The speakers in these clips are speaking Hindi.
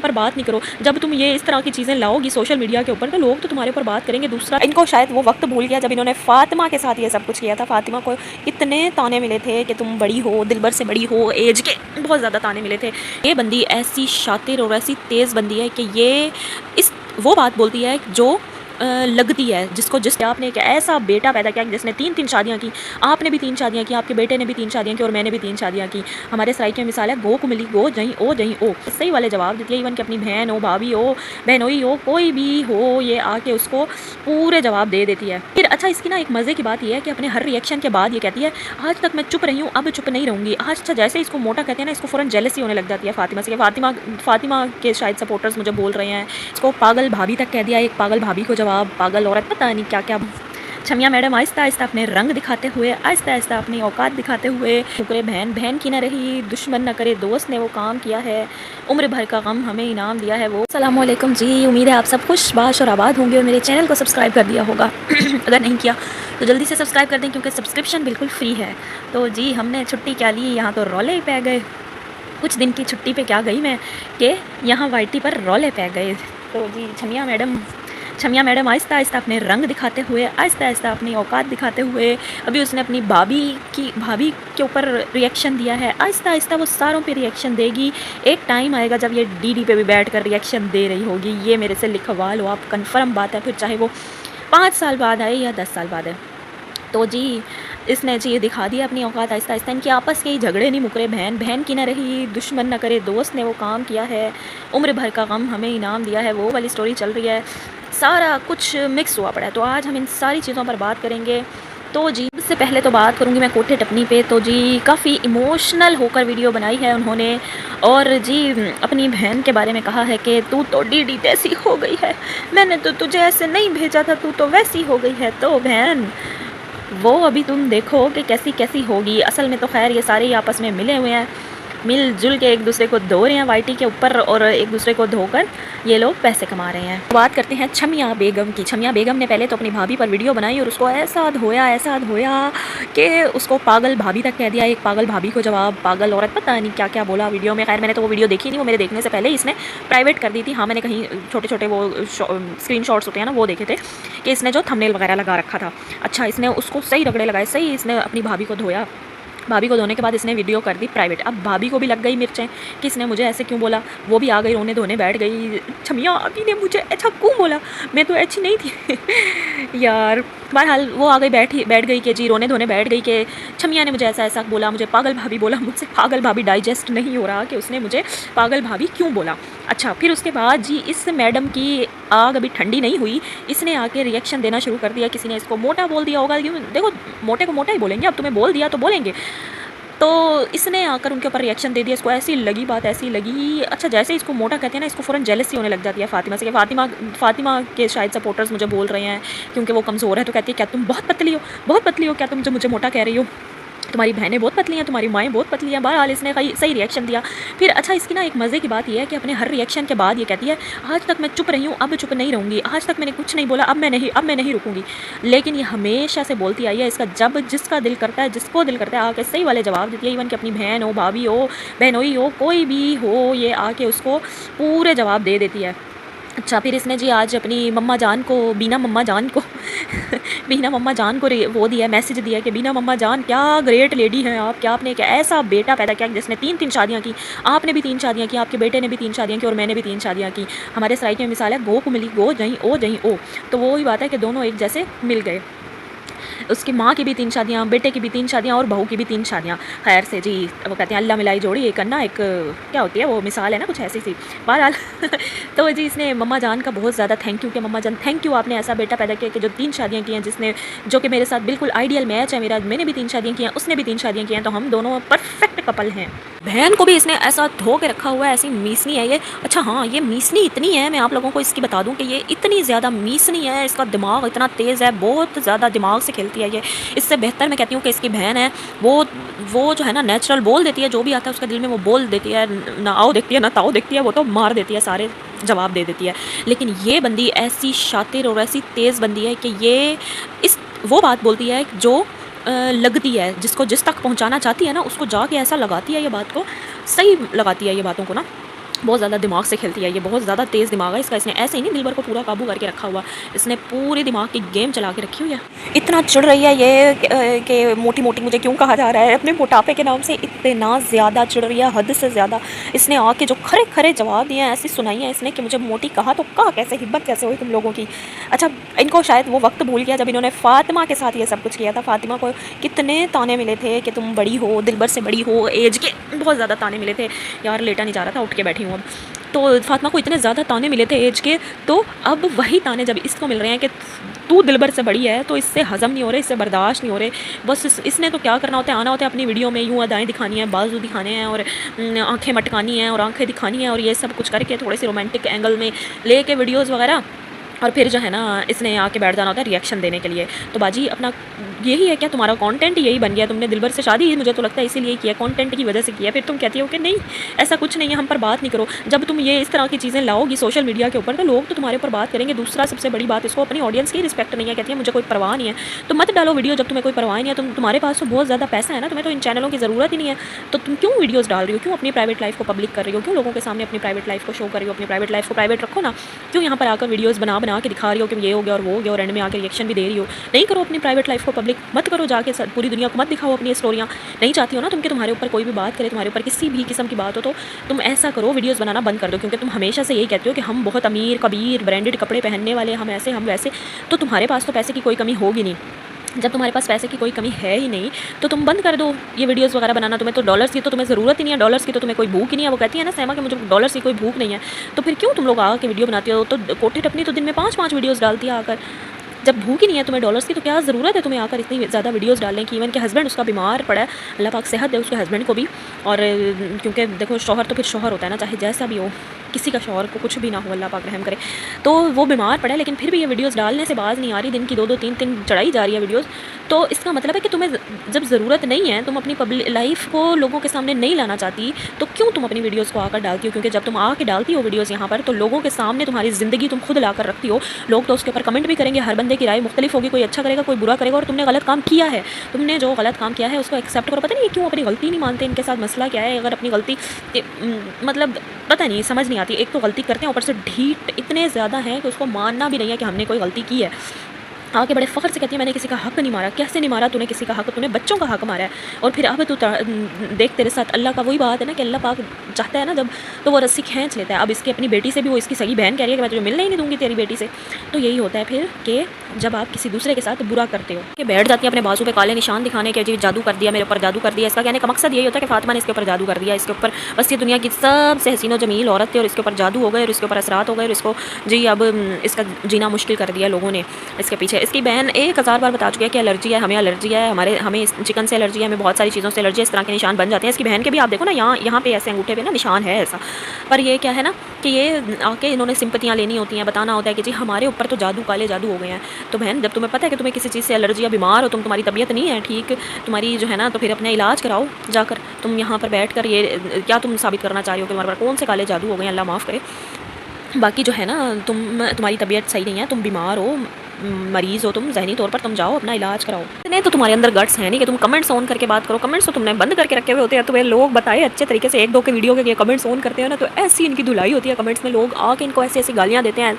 टाइम पर बात नहीं करो। जब तुम ये इस तरह की चीज़ें लाओगी सोशल मीडिया के ऊपर तो लोग तो तुम्हारे ऊपर बात करेंगे। दूसरा, इनको शायद वो वक्त भूल गया जब इन्होंने फातिमा के साथ ये सब कुछ किया था। फातिमा को इतने ताने मिले थे कि तुम बड़ी हो, दिलबर से बड़ी हो, एज के बहुत ज़्यादा ताने मिले थे। ये बंदी ऐसी शातिर और ऐसी तेज़ बंदी है कि ये इस वो बात बोलती है जो लगती है जिसको, जिस आपने एक ऐसा बेटा पैदा किया जिसने 3 शादियाँ की। आपने भी 3 शादियाँ की, आपके बेटे ने भी 3 शादियाँ की और मैंने भी 3 शादियाँ की। हमारे सराय की मिसाल है, गो को मिली गो, जहीं ओ जहीं ओ। सही वाले जवाब देती है। इवन कि अपनी बहन हो, भाभी हो, बहनोई हो, कोई भी हो, ये आके उसको पूरे जवाब दे देती है। फिर अच्छा, इसकी ना एक मज़े की बात यह है कि अपने हर रिएक्शन के बाद ये कहती है आज तक मैं चुप रही हूँ, अब चुप नहीं रहूँगी। आज अच्छा, जैसे इसको मोटा कहते हैं ना, इसको फ़ौरन जेलसी होने लग जाती है फातिमा से। फातिमा के शायद सपोर्टर्स मुझे बोल रहे हैं इसको पागल भाभी तक कह दिया। एक पागल भाभी को जवाब पागल औरत, पता नहीं क्या क्या। छमिया मैडम आहिस्ता आहिस्ता अपने रंग दिखाते हुए, आहिस्ता आहिस्ता अपनी औकात दिखाते हुए, शुक्र बहन बहन की न रही, दुश्मन न करे दोस्त ने वो काम किया है, उम्र भर का गम हमें इनाम दिया है वो। अस्सलामुअलैकुम जी, उम्मीद है आप सब खुश बाश और आबाद होंगे और मेरे चैनल को सब्सक्राइब कर दिया होगा। अगर नहीं किया तो जल्दी से सब्सक्राइब कर दें क्योंकि सब्सक्रिप्शन बिल्कुल फ्री है। तो जी, हमने छुट्टी क्या ली, यहाँ तो रौले ही पै गए। कुछ दिन की छुट्टी पे क्या गई मैं कि यहाँ वाइटी पर रौले पै गए। तो जी, छमिया मैडम आहिस्ता आहिस्ता अपने रंग दिखाते हुए, आहिस्ता आहिस्ता अपनी औकात दिखाते हुए, अभी उसने अपनी भाभी के ऊपर रिएक्शन दिया है। आहिस्ता आहिस्ता वो सारों पे रिएक्शन देगी। एक टाइम आएगा जब ये डीडी पे भी बैठकर रिएक्शन दे रही होगी। ये मेरे से लिखवा लो आप, कन्फर्म बात है। फिर चाहे वो 5 साल बाद आए या 10 साल बाद है। तो जी, इसने जी दिखा दिया अपनी औकात आहिस्ता आहिस्ता। इनके आपस के ही झगड़े नहीं मुकरे, बहन बहन की न रही, दुश्मन न करे दोस्त ने वो काम किया है, उम्र भर का गम हमें इनाम दिया है, वो वाली स्टोरी चल रही है। सारा कुछ मिक्स हुआ पड़ा है। तो आज हम इन सारी चीज़ों पर बात करेंगे। तो जी, इससे पहले तो बात करूँगी मैं कोठे टपनी पे। तो जी, काफ़ी इमोशनल होकर वीडियो बनाई है उन्होंने और जी अपनी बहन के बारे में कहा है कि तू तो डीडी जैसी हो गई है, मैंने तो तुझे ऐसे नहीं भेजा था, तू तो वैसी हो गई है। तो बहन, वो अभी तुम देखो कि कैसी कैसी होगी। असल में तो खैर ये सारे आपस में मिले हुए हैं, मिलजुल के एक दूसरे को धो रहे हैं वाइटी के ऊपर और एक दूसरे को धोकर ये लोग पैसे कमा रहे हैं। बात करते हैं छमिया बेगम की। छमिया बेगम ने पहले तो अपनी भाभी पर वीडियो बनाई और उसको ऐसा धोया कि उसको पागल भाभी तक कह दिया। एक पागल भाभी को जवाब पागल औरत, पता नहीं क्या क्या बोला वीडियो में। खैर मैंने तो वो वीडियो देखी नहीं, वो मेरे देखने से पहले ही इसने प्राइवेट कर दी थी। हाँ, मैंने कहीं छोटे छोटे वो स्क्रीन शॉट्स होते हैं ना, वो देखे थे कि इसने जो थंबनेल वगैरह लगा रखा था। अच्छा, इसने उसको सही रगड़े लगाए, सही इसने अपनी भाभी को धोया। भाभी को धोने के बाद इसने वीडियो कर दी प्राइवेट। अब भाभी को भी लग गई मिर्चें कि इसने मुझे ऐसे क्यों बोला। वो भी आ गई रोने धोने बैठ गई, छमिया अभी ने मुझे ऐसा क्यों बोला, मैं तो अच्छी नहीं थी। यार बहरहाल वो आ गई बैठ गई कि जी रोने धोने बैठ गई कि छमिया ने मुझे ऐसा ऐसा बोला, मुझे पागल भाभी बोला। मुझसे पागल भाभी डाइजेस्ट नहीं हो रहा कि उसने मुझे पागल भाभी क्यों बोला। अच्छा, फिर उसके बाद जी इस मैडम की आग अभी ठंडी नहीं हुई, इसने आके रिएक्शन देना शुरू कर दिया। किसी ने इसको मोटा बोल दिया होगा, देखो मोटे को मोटा ही बोलेंगे, अब तुम्हें बोल दिया तो बोलेंगे। तो इसने आकर उनके ऊपर रिएक्शन दे दिया। इसको ऐसी लगी बात, ऐसी लगी। अच्छा, जैसे इसको मोटा कहते हैं ना, इसको फ़ौरन जेलसी होने लग जाती है फातिमा से। फातिमा के शायद सपोर्टर्स मुझे बोल रहे हैं क्योंकि वो कमज़ोर है, तो कहती है क्या तुम बहुत पतली हो, क्या तुम मुझे मोटा कह रही हो, तुम्हारी बहनें बहुत पतली हैं, तुम्हारी माएँ बहुत पतली हैं। बहरहाल इसने सही रिएक्शन दिया। फिर अच्छा, इसकी ना एक मज़े की बात यह है कि अपने हर रिएक्शन के बाद ये कहती है आज तक मैं चुप रही हूँ, अब चुप नहीं रहूँगी। आज तक मैंने कुछ नहीं बोला, अब मैं नहीं रुकूँगी। लेकिन ये हमेशा से बोलती आई है। इसका जब जिसका दिल करता है, जिसको दिल करता है, आके सही वाले जवाब देती है। इवन कि अपनी बहन हो, भाभी हो, बहनोई हो, कोई भी हो, ये आके उसको पूरे जवाब दे देती है। अच्छा, फिर इसने जी आज अपनी मम्मा जान को बीना मम्मा जान को वो दिया, मैसेज दिया कि बीना मम्मा जान क्या ग्रेट लेडी हैं आप, क्या आपने एक ऐसा बेटा पैदा किया जिसने 3 शादियाँ की। आपने भी 3 शादियाँ की, आपके बेटे ने भी 3 शादियाँ की और मैंने भी 3 शादियाँ की। हमारे सराय की मिसाल है, गो को मिली गो, जहीं ओ। तो वो ही बात है कि दोनों एक जैसे मिल गए। उसकी माँ की भी 3 शादियाँ, बेटे की भी 3 शादियाँ और बहू की भी 3 शादियाँ। खैर से जी, वो कहते हैं अल्लाह मिलाई जोड़ी एक अन्ना, एक क्या होती है वो मिसाल है ना, कुछ ऐसी सी। बहरहाल तो जी इसने मम्मा जान का बहुत ज़्यादा थैंक यू कि मम्मा जान थैंक यू, आपने ऐसा बेटा पैदा किया कि जो 3 शादियाँ की हैं, जो कि मेरे साथ बिल्कुल आइडियल मैच है। मैंने भी 3 शादियाँ की हैं, उसने भी 3 शादियाँ की हैं, तो हम दोनों परफेक्ट कपल हैं। बहन को भी इसने ऐसा धो के रखा हुआ है, ऐसी मीसनी है ये। अच्छा हाँ, ये मीसनी इतनी है, मैं आप लोगों को इसकी बता दूं कि ये इतनी ज़्यादा मीसनी है, इसका दिमाग इतना तेज़ है, बहुत ज़्यादा दिमाग से खेलती है ये। इससे बेहतर मैं कहती हूँ कि इसकी बहन है, वो जो है ना नेचुरल बोल देती है, जो भी आता है उसके दिल में वो बोल देती है, ना आओ देखती है ना ताओ देखती है, वो तो मार देती है, सारे जवाब दे देती है। लेकिन ये बंदी ऐसी शातिर और ऐसी तेज़ बंदी है कि ये वो बात बोलती है जो लगती है, जिसको जिस तक पहुंचाना चाहती है ना, उसको जाके ऐसा लगाती है, ये बात को सही लगाती है, ये बातों को ना। बहुत ज़्यादा दिमाग से खेलती है, ये बहुत ज़्यादा तेज़ दिमाग है इसका। इसने ऐसे ही नहीं दिलबर को पूरा काबू करके रखा हुआ, इसने पूरे दिमाग की गेम चला के रखी हुई है। इतना चिढ़ रही है ये कि मोटी मोटी मुझे क्यों कहा जा रहा है, अपने मोटापे के नाम से इतना ज़्यादा चिढ़ रही है, हद से ज़्यादा। इसने आके जो खरे खरे जवाब दिए हैं, ऐसी सुनाई है इसने कि मुझे मोटी कहा तो कहा कैसे, हिम्मत कैसे हुई तुम लोगों की। अच्छा, इनको शायद वो वक्त भूल गया जब इन्होंने फ़ातिमा के साथ ये सब कुछ किया था। फ़ातिमा को कितने ताने मिले थे कि तुम बड़ी हो, दिलबर से बड़ी हो, एज के बहुत ज़्यादा ताने मिले थे। यार लेटा नहीं जा रहा था, उठ के बैठी हूँ अब। तो फ़ातिमा को इतने ज़्यादा ताने मिले थे एज के, तो अब वही ताने जब इसको मिल रहे हैं कि तू दिलबर से बड़ी है, तो इससे हज़म नहीं हो रहे, इससे बर्दाश्त नहीं हो रहे। बस इसने तो क्या करना होता है, आना होता है अपनी वीडियो में यूँ अदाएँ दिखानी है, बाजू दिखाने हैं और आँखें मटकानी हैं और आँखें दिखानी है और ये सब कुछ करके थोड़े से रोमांटिक एंगल में लेके वीडियोज़ वगैरह, और फिर जो है ना इसने आके बैठ जाना होता है रिएक्शन देने के लिए। तो बाजी अपना यही है क्या, तुम्हारा कंटेंट यही बन गया, तुमने दिलबर से शादी मुझे तो लगता है इसीलिए किया, कंटेंट की वजह से किया। फिर तुम कहती हो कि नहीं ऐसा कुछ नहीं है, हम पर बात नहीं करो। जब तुम ये इस तरह की चीज़ें लाओगी सोशल मीडिया के ऊपर तो लोग तो तुम्हारे ऊपर बात करेंगे। दूसरा सबसे बड़ी बात, इसको अपनी ऑडियंस की रिस्पेक्ट नहीं है, कहती है मुझे कोई परवाह नहीं है। तो मत डालो वीडियो जब तुम्हें कोई परवाह नहीं है। तुम्हारे पास तो बहुत ज़्यादा पैसा है ना, तुम्हें तो इन चैनलों की ज़रूरत ही नहीं है, तो तुम क्यों वीडियोज़ डाल रही हो, क्यों अपनी प्राइवेट लाइफ को पब्लिक कर रही हो, क्यों लोगों के सामने अपनी प्राइवेट लाइफ को शो कर रही हो। अपनी प्राइवेट लाइफ को प्राइवेट रखो ना, क्यों यहाँ पर आकर वीडियोज़ बना के दिखा रही हो कि ये हो गया और वो हो गया और एंड में आकर रिएक्शन भी दे रही हो। नहीं करो अपनी प्राइवेट लाइफ को पब्लिक, मत करो जाके पूरी दुनिया को मत दिखाओ अपनी स्टोरियाँ। नहीं चाहती हो ना तुम कि तुम्हारे ऊपर कोई भी बात करे, तुम्हारे ऊपर किसी भी किस्म की बात हो, तो तुम ऐसा करो वीडियोज़ बनाना बंद कर दो। क्योंकि तुम हमेशा से यही कहते हो कि हम बहुत अमीर कबीर ब्रांडेड कपड़े पहनने वाले, हम ऐसे हम वैसे, तो तुम्हारे पास तो पैसे की कोई कमी होगी नहीं। जब तुम्हारे पास पैसे की कोई कमी है ही नहीं तो तुम बंद कर दो ये वीडियोस वगैरह बनाना। तुम्हें तो डॉलर्स की तो तुम्हें ज़रूरत ही नहीं है, डॉलर्स की तो तुम्हें कोई भूख ही नहीं है। वो कहती है ना सहमा कि मुझे डॉलर्स की कोई भूख नहीं है, तो फिर क्यों तुम लोग आके वीडियो बनाती हो। तो कोटी टपनी तो दिन में 5-5 वीडियोज़ डालती है आकर। जब भूख ही नहीं है तुम्हें डॉलर्स की, तो क्या ज़रूरत है तुम्हें आकर इतनी ज़्यादा वीडियोस डालने की। इवन के हस्बैंड उसका बीमार पड़ा है, अल्लाह पाक सेहत दे उसके हस्बैंड को भी। और क्योंकि देखो शौहर तो फिर शौहर होता है ना, चाहे जैसा भी हो, किसी का शौहर को कुछ भी ना हो, अल्लाह पाक रहम करे। तो वो बीमार पड़ा है, लेकिन फिर भी ये वीडियोस डालने से बाज नहीं आ रही। दिन की 2-2 3-3 चढ़ाई जा रही है वीडियोस। तो इसका मतलब है कि तुम्हें जब ज़रूरत नहीं है, तुम अपनी पब्लिक लाइफ को लोगों के सामने नहीं लाना चाहती, तो क्यों तुम अपनी वीडियोज़ को आकर डालती हो। क्योंकि जब तुम आके डालती हो वीडियोज़ यहाँ पर, तो लोगों के सामने तुम्हारी ज़िंदगी तुम खुद ला कर रखती हो। लोग तो उसके ऊपर कमेंट भी करेंगे, हर बंदे की राय मुख्तलिफ होगी, कोई अच्छा करेगा कोई बुरा करेगा। और तुमने गलत काम किया है, तुमने जो गलत काम किया है उसको एक्सेप्ट करो। पता नहीं क्यों अपनी गलती नहीं मानते, इनके साथ मसला क्या है। अगर अपनी गलती मतलब पता नहीं, समझ नहीं आती। एक तो गलती करते हैं, ऊपर से ढीठ इतने ज़्यादा हैं कि उसको मानना भी नहीं है कि हमने कोई गलती की है। आके बड़े फ़ख्र से कहती है मैंने किसी का हक नहीं मारा। कैसे नहीं मारा तूने किसी का हक, तूने बच्चों का हक मारा है। और फिर अब तू देख तेरे साथ अल्लाह का वही बात है ना कि अल्लाह पाक चाहता है ना जब, तो वो रस्सी खींच लेता है। अब इसकी अपनी बेटी से भी, वो इसकी सगी बहन कह रही है कि मैं तुझे मिलने ही नहीं दूंगी तेरी बेटी से। तो यही होता है फिर कि जब आप किसी दूसरे के साथ बुरा करते हो, कि बैठ जाती है अपने बाजू पे काले निशान दिखाने के, जी जादू कर दिया मेरे ऊपर, जादू कर दिया। इसका कहने का मकसद यही होता है कि फातिमा ने इसके ऊपर जादू कर दिया, इसके ऊपर बस ये दुनिया की सबसे हसीनो जमील औरत थी और इसके ऊपर जादू हो गए और इसके ऊपर असरात हो गए और इसको जी अब इसका जीना मुश्किल कर दिया लोगों ने इसके पीछे। इसकी बहन 1000 बार बता चुकी है कि एलर्जी है, हमें एलर्जी है, हमें चिकन से एलर्जी है, हमें बहुत सारी चीज़ों से एलर्जी है। इस तरह के निशान बन जाते हैं। इसकी बहन के भी आप देखो ना, यहाँ पे ऐसे अंगूठे पे ना निशान है ऐसा। पर ये क्या है ना कि ये आके इन्होंने सिंपतियाँ लेनी होती हैं, बताना होता है कि जी हमारे ऊपर तो जादू, काले जादू हो गए हैं। तो बहन जब तुम्हें पता है कि तुम्हें किसी चीज़ से एलर्जी या बीमार हो, तुम्हारी तबीयत नहीं है ठीक तुम्हारी जो है ना, तो फिर अपना इलाज कराओ जाकर। तुम यहाँ पर बैठ कर ये क्या तुम साबित करना चाह रही हो कि तुम्हारे पर कौन से काले जादू हो गए, अल्लाह माफ़ करे। बाकी जो है ना, तुम्हारी तबीयत सही नहीं है, तुम बीमार हो, मरीज़ हो तुम जहनी तौर पर, तुम जाओ अपना इलाज कराओ। नहीं तो तुम्हारे अंदर गट्स है नहीं कि तुम कमेंट्स ऑन करके बात करो। कमेंट्स तो तुमने बंद करके रखे हुए होते हैं। तुम्हें लोग बताए अच्छे तरीके से, 1-2 के वीडियो के कमेंट्स ऑन करते हैं ना, तो ऐसी इनकी धुलाई होती है कमेंट्स में। लोग आके इनको ऐसी ऐसी गालियाँ देते हैं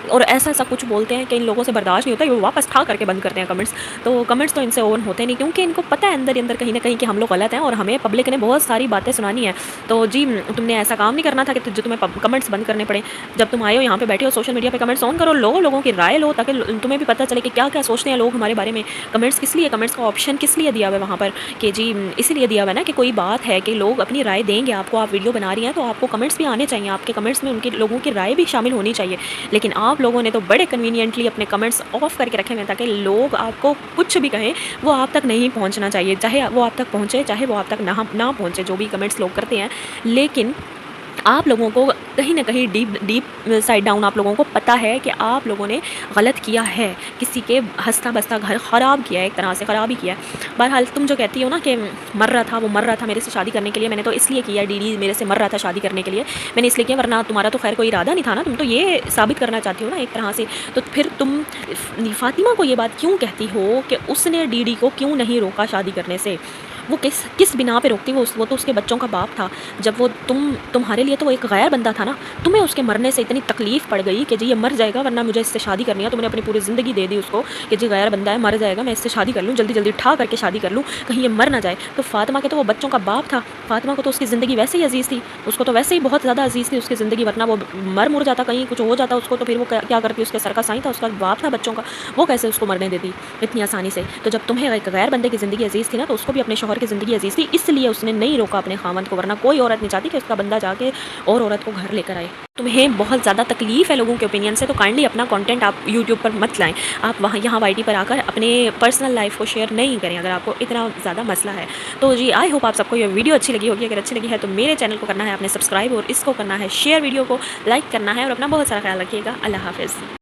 और ऐसा ऐसा कुछ बोलते हैं कि इन लोगों से बर्दाश्त नहीं होता, वो वापस ठा करके बंद करते हैं कमेंट्स। तो कमेंट्स तो इनसे ऑन होते नहीं, क्योंकि इनको पता है अंदर अंदर कहीं ना कहीं कि हम लोग गलत हैं और हमें पब्लिक ने बहुत सारी बातें सुनानी है। तो जी तुमने ऐसा काम नहीं करना था कि जो तुम्हें कमेंट्स बंद करने पड़े। जब तुम आए हो यहाँ पे बैठे हो, सोशल मीडिया पे कमेंट्स ऑन करो, लोगों की राय लो, ताकि तुम्हें भी पता चले कि क्या क्या सोचते हैं लोग हमारे बारे में। कमेंट्स किस लिए, कमेंट्स का ऑप्शन किस लिए दिया हुआ है वहाँ पर कि जी इसीलिए दिया हुआ है ना कि कोई बात है कि लोग अपनी राय देंगे आपको, आप वीडियो बना रही हैं तो आपको कमेंट्स भी आने चाहिए, आपके कमेंट्स में उनके लोगों की राय भी शामिल होनी चाहिए। लेकिन आप लोगों ने तो बड़े कन्वीनियंटली अपने कमेंट्स ऑफ करके रखे हैं ताकि लोग आपको कुछ भी कहें वो आप तक नहीं पहुँचना चाहिए, चाहे वो आप तक पहुँचे चाहे वो आप तक ना पहुँचे, जो भी कमेंट्स लोग करते हैं। लेकिन आप लोगों को कहीं ना कहीं डीप साइड डाउन आप लोगों को पता है कि आप लोगों ने गलत किया है, किसी के हंसता बसता घर ख़राब किया है, एक तरह से ख़राब ही किया है। बहरहाल तुम जो कहती हो ना कि मर रहा था मेरे से शादी करने के लिए, मैंने तो इसलिए किया, डीडी मेरे से मर रहा था शादी करने के लिए, मैंने इसलिए किया, वरना तुम्हारा तो खैर कोई इरादा नहीं था ना। तुम तो ये साबित करना चाहती हो ना एक तरह से। तो फिर तुम फातिमा को ये बात क्यों कहती हो कि उसने डीडी को क्यों नहीं रोका शादी करने से। वो किस बिना पे रोकती, वो तो उसके बच्चों का बाप था। जब वो तुम्हारे लिए तो वो एक गैर बंदा था ना, तुम्हें उसके मरने से इतनी तकलीफ़ पड़ गई कि जी ये मर जाएगा वरना मुझे इससे शादी करनी है। तुमने अपनी पूरी ज़िंदगी दे दी उसको कि जी गैर बंदा है, मर जाएगा, मैं इससे शादी कर लूँ, जल्दी जल्दी ठा करके शादी कर लूँ, कहीं ये मर ना जाए। तो फ़ातिमा के तो वो बच्चों का बाप था, फ़ातिमा को तो उसकी ज़िंदगी वैसे ही अज़ीज़ थी, उसको तो वैसे ही बहुत ज़्यादा अज़ीज़ थी उसकी ज़िंदगी, वरना वो मर मुर जाता, कहीं कुछ हो जाता उसको, तो फिर वो क्या करती, उसके सर का साईं था, उसका बाप था बच्चों का, वो कैसे उसको मरने देती इतनी आसानी से। तो जब तुम्हें एक गैर बंदे की ज़िंदगी अज़ीज़ थी ना, तो उसको भी अपने शौहर की ज़िंदगी अज़ीज़ थी, इसलिए उसने नहीं रोका अपने खामंद को, वरना कोई औरत नहीं चाहती कि उसका बंदा जाके और औरत को घर लेकर आए। तुम्हें बहुत ज़्यादा तकलीफ़ है लोगों के ओपिनियन से, तो काइंडली अपना कंटेंट आप यूट्यूब पर मत लाएं। आप वहाँ यहाँ वाईटी पर आकर अपने पर्सनल लाइफ को शेयर नहीं करें अगर आपको इतना ज़्यादा मसला है। तो जी आई होप आप सबको ये वीडियो अच्छी लगी होगी। अगर अच्छी लगी है तो मेरे चैनल को करना है आपने सब्सक्राइब, और इसको करना है शेयर, वीडियो को लाइक करना है, और अपना बहुत सारा ख्याल रखिएगा। अल्लाह हाफ़िज़।